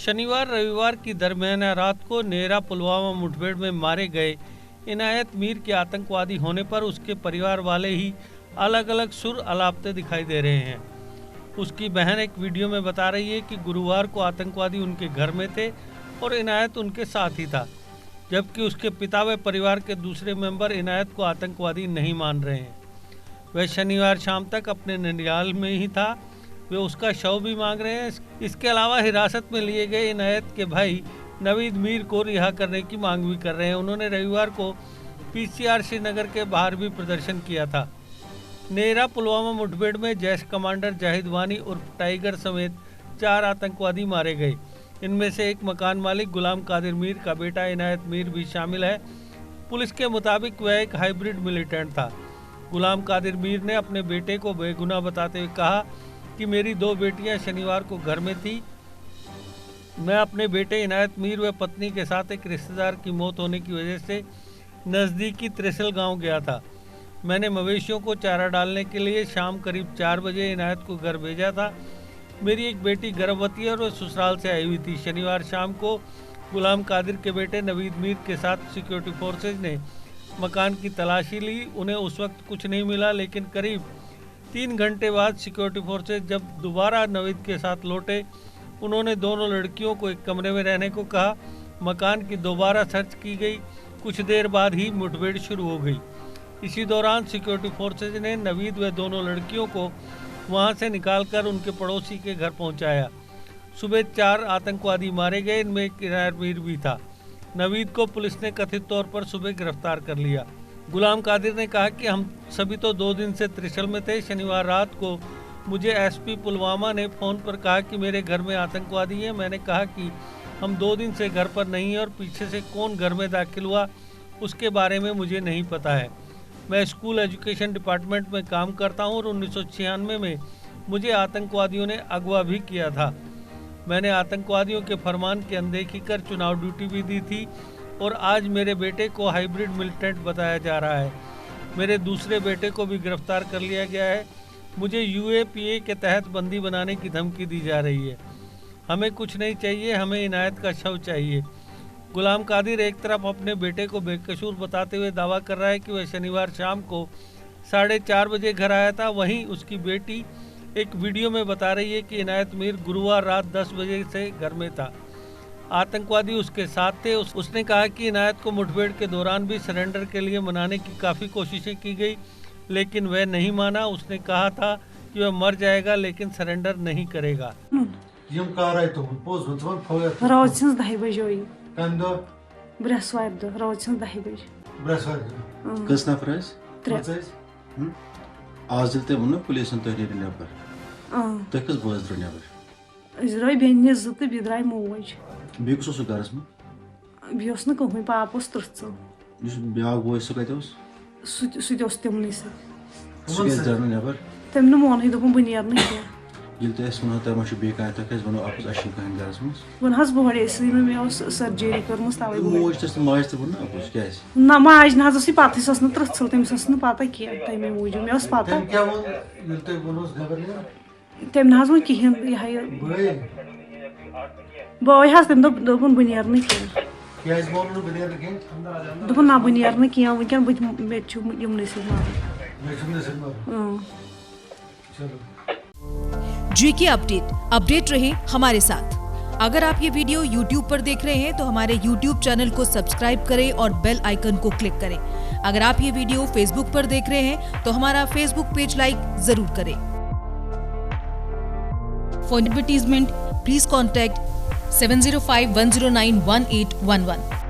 शनिवार रविवार की दरमियाना रात को नेरा पुलवामा मुठभेड़ में मारे गए इनायत मीर के आतंकवादी होने पर उसके परिवार वाले ही अलग अलग सुर अलापते दिखाई दे रहे हैं। उसकी बहन एक वीडियो में बता रही है कि गुरुवार को आतंकवादी उनके घर में थे और इनायत उनके साथ ही था, जबकि उसके पिता व परिवार के दूसरे मेंबर इनायत को आतंकवादी नहीं मान रहे हैं। वह शनिवार शाम तक अपने ननिहाल में ही था। वे उसका शव भी मांग रहे हैं। इसके अलावा हिरासत में लिए गए इनायत के भाई नवीद मीर को रिहा करने की मांग भी कर रहे हैं। उन्होंने रविवार को पीसीआर श्रीनगर के बाहर भी प्रदर्शन किया था। नेरा पुलवामा मुठभेड़ में जैश कमांडर जाहिद वानी उर्फ टाइगर समेत 4 आतंकवादी मारे गए। इनमें से एक मकान मालिक गुलाम कादिर मीर का बेटा इनायत मीर भी शामिल है। पुलिस के मुताबिक वह एक हाइब्रिड मिलिटेंट था। गुलाम कादिर मीर ने अपने बेटे को बेगुनाह बताते हुए कहा कि मेरी 2 बेटियां शनिवार को घर में थी। मैं अपने बेटे इनायत मीर व पत्नी के साथ एक रिश्तेदार की मौत होने की वजह से नज़दीकी त्रिशल गांव गया था। मैंने मवेशियों को चारा डालने के लिए शाम करीब 4 बजे इनायत को घर भेजा था। मेरी एक बेटी गर्भवती है और वह ससुराल से आई हुई थी। शनिवार शाम को गुलाम कादिर के बेटे नवीद मीर के साथ सिक्योरिटी फोर्सेज ने मकान की तलाशी ली। उन्हें उस वक्त कुछ नहीं मिला, लेकिन करीब 3 घंटे बाद सिक्योरिटी फोर्सेज जब दोबारा नवीद के साथ लौटे, उन्होंने दोनों लड़कियों को एक कमरे में रहने को कहा। मकान की दोबारा सर्च की गई। कुछ देर बाद ही मुठभेड़ शुरू हो गई। इसी दौरान सिक्योरिटी फोर्सेज ने नवीद व दोनों लड़कियों को वहां से निकालकर उनके पड़ोसी के घर पहुंचाया। सुबह 4 आतंकवादी मारे गए। इनमें एक इनायत मीर भी था। नवीद को पुलिस ने कथित तौर पर सुबह गिरफ्तार कर लिया। गुलाम कादिर ने कहा कि हम सभी तो 2 दिन से त्रिशल में थे। शनिवार रात को मुझे एसपी पुलवामा ने फ़ोन पर कहा कि मेरे घर में आतंकवादी हैं। मैंने कहा कि हम 2 दिन से घर पर नहीं हैं और पीछे से कौन घर में दाखिल हुआ उसके बारे में मुझे नहीं पता है। मैं स्कूल एजुकेशन डिपार्टमेंट में काम करता हूं और 1996 में मुझे आतंकवादियों ने अगवा भी किया था। मैंने आतंकवादियों के फरमान की अनदेखी कर चुनाव ड्यूटी भी दी थी और आज मेरे बेटे को हाइब्रिड मिलिटेंट बताया जा रहा है। मेरे दूसरे बेटे को भी गिरफ्तार कर लिया गया है। मुझे यूएपीए के तहत बंदी बनाने की धमकी दी जा रही है। हमें कुछ नहीं चाहिए, हमें इनायत का शव चाहिए। गुलाम कादिर एक तरफ अपने बेटे को बेकसूर बताते हुए दावा कर रहा है कि वह शनिवार शाम को 4:30 बजे घर आया था। वहीं उसकी बेटी एक वीडियो में बता रही है कि इनायत मीर गुरुवार रात 10 बजे से घर में था। आतंकवादी उसके साथ थे। उसने कहा कि इनायत को मुठभेड़ के दौरान भी सरेंडर के लिए मनाने की काफ़ी कोशिशें की गई, लेकिन वह नहीं माना। उसने कहा था कि वह मर जाएगा लेकिन सरेंडर नहीं करेगा। आज दिल वो पुलिस नबर तुस बोज द्रो नबर बेन 2 तो द्राय मोज बेस गरस में बह कहूँ पाप तृसल ब्या बोज सह कत सह तिमन द्रो नबर तम मोन दोपन बह नेर वो तुम बे कह वो आप कहें गरस में वो बड़े मे सर्जरी कर्म मोज तो माज तो वो क्या ना माज ना पत तृसल तमिस पता कह तमे मूजूब मे पता तम ना वो कहें बह तम दोपन बह नेर दोपन ना बह नेर वनकन मे जीके अपडेट रहे हमारे साथ। अगर आप ये वीडियो YouTube पर देख रहे हैं तो हमारे YouTube चैनल को सब्सक्राइब करें और बेल आइकन को क्लिक करें। अगर आप ये वीडियो Facebook पर देख रहे हैं तो हमारा Facebook पेज लाइक जरूर करें। For advertisement please contact 7051091811।